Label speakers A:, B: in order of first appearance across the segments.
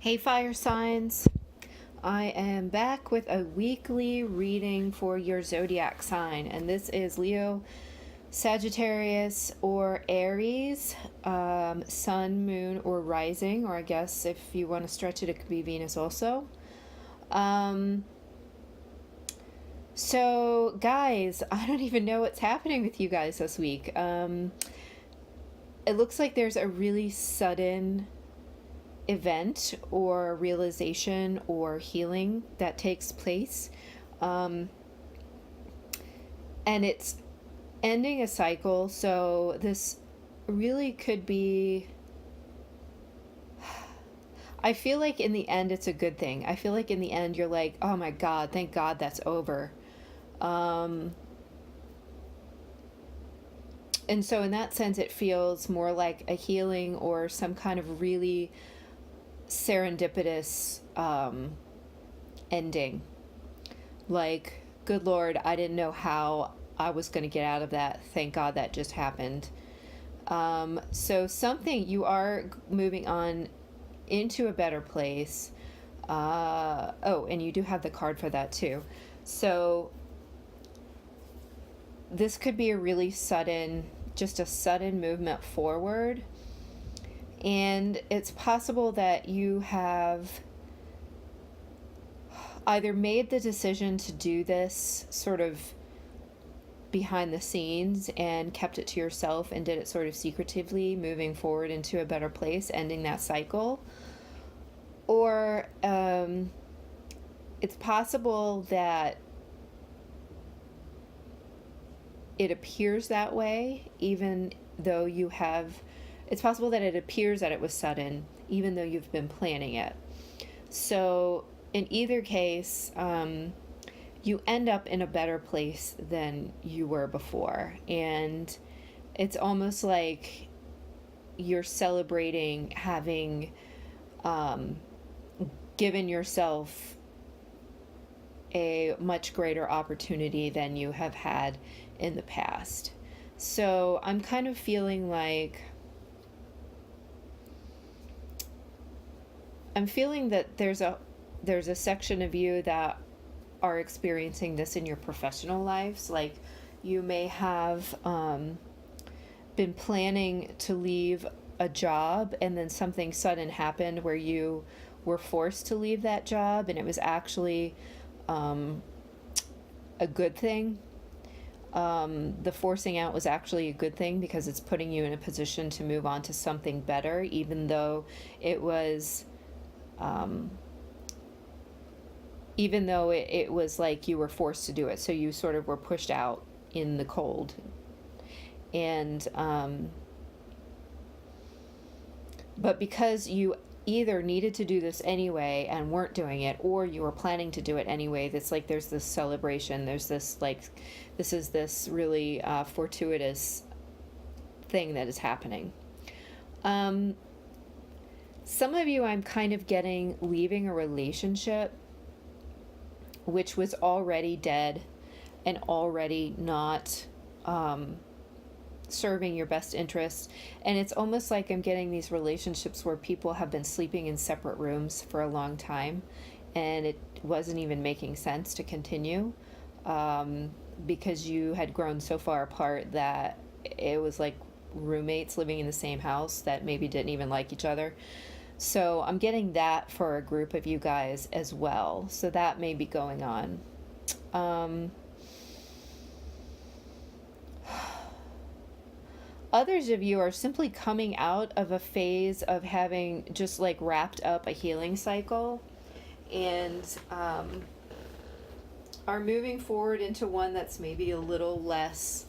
A: Hey, fire signs. I am back with a weekly reading for your zodiac sign, and this is Leo, Sagittarius, or Aries, Sun, Moon, or Rising, or I guess if you want to stretch it, it could be Venus also. Um, so, guys, I don't even know what's happening with you guys this week. It looks like there's a really sudden event or realization or healing that takes place. Um, and it's ending a cycle. So this really could be. I feel like in the end, it's a good thing. I feel like in the end, you're like, oh my God, thank God that's over. And so, in that sense, it feels more like a healing or some kind of really serendipitous ending. Like, good Lord, I didn't know how I was going to get out of that. Thank God that just happened. So, something you are moving on into a better place. Oh, and you do have the card for that too. So, this could be a really sudden, just a sudden movement forward. And it's possible that you have either made the decision to do this sort of behind the scenes and kept it to yourself and did it sort of secretively, moving forward into a better place, ending that cycle. Or it's possible that it appears that way, even though you have. It's possible that it appears that it was sudden, even though you've been planning it. So, in either case, you end up in a better place than you were before. And it's almost like you're celebrating having given yourself a much greater opportunity than you have had in the past. So I'm kind of feeling like that there's a section of you that are experiencing this in your professional lives. Like, you may have been planning to leave a job, and then something sudden happened where you were forced to leave that job, and it was actually a good thing. The forcing out was actually a good thing because it's putting you in a position to move on to something better, even though it was it was like you were forced to do it. So you sort of were pushed out in the cold. And, but because you either needed to do this anyway and weren't doing it, or you were planning to do it anyway, that's like there's this celebration. There's this, like, this is this really fortuitous thing that is happening. Some of you, I'm kind of getting leaving a relationship which was already dead and already not serving your best interests. And it's almost like I'm getting these relationships where people have been sleeping in separate rooms for a long time, and it wasn't even making sense to continue because you had grown so far apart that it was like roommates living in the same house that maybe didn't even like each other. So I'm getting that for a group of you guys as well. So that may be going on. Others of you are simply coming out of a phase of having just like wrapped up a healing cycle, and are moving forward into one that's maybe a little less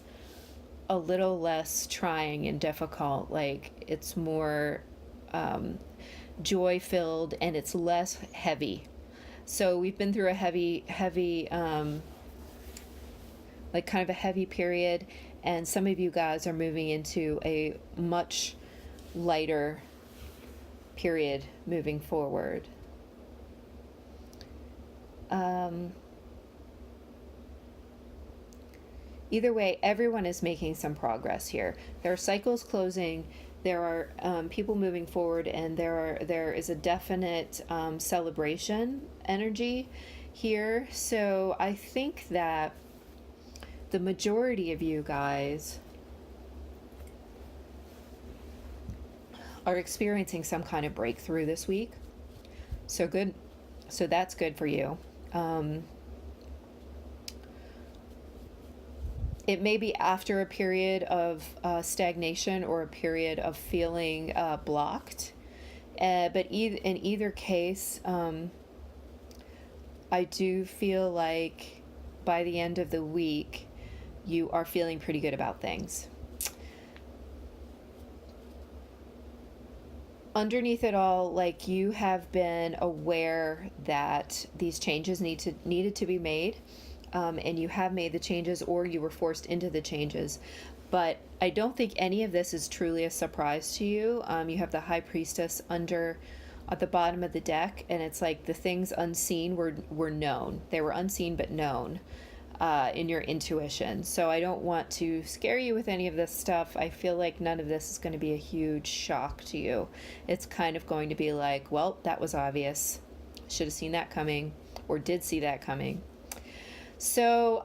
A: trying and difficult. Like, it's more joy filled, and it's less heavy. So we've been through a heavy like kind of a heavy period, and some of you guys are moving into a much lighter period moving forward. Either way, everyone is making some progress here. There are cycles closing. there are people moving forward, and there is a definite celebration energy here. So I think that the majority of you guys are experiencing some kind of breakthrough this week. So good. So that's good for you. It may be after a period of stagnation or a period of feeling blocked. But in either case, I do feel like by the end of the week, you are feeling pretty good about things. Underneath it all, like, you have been aware that these changes needed to be made, and you have made the changes, or you were forced into the changes. But I don't think any of this is truly a surprise to you. You have the High Priestess under at the bottom of the deck, and it's like the things unseen were known. They were unseen but known in your intuition. So I don't want to scare you with any of this stuff. I feel like none of this is going to be a huge shock to you. It's kind of going to be like, well, that was obvious. Should have seen that coming, or did see that coming. So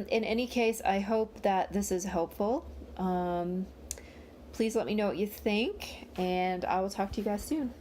A: in any case, I hope that this is helpful. Please let me know what you think, and I will talk to you guys soon.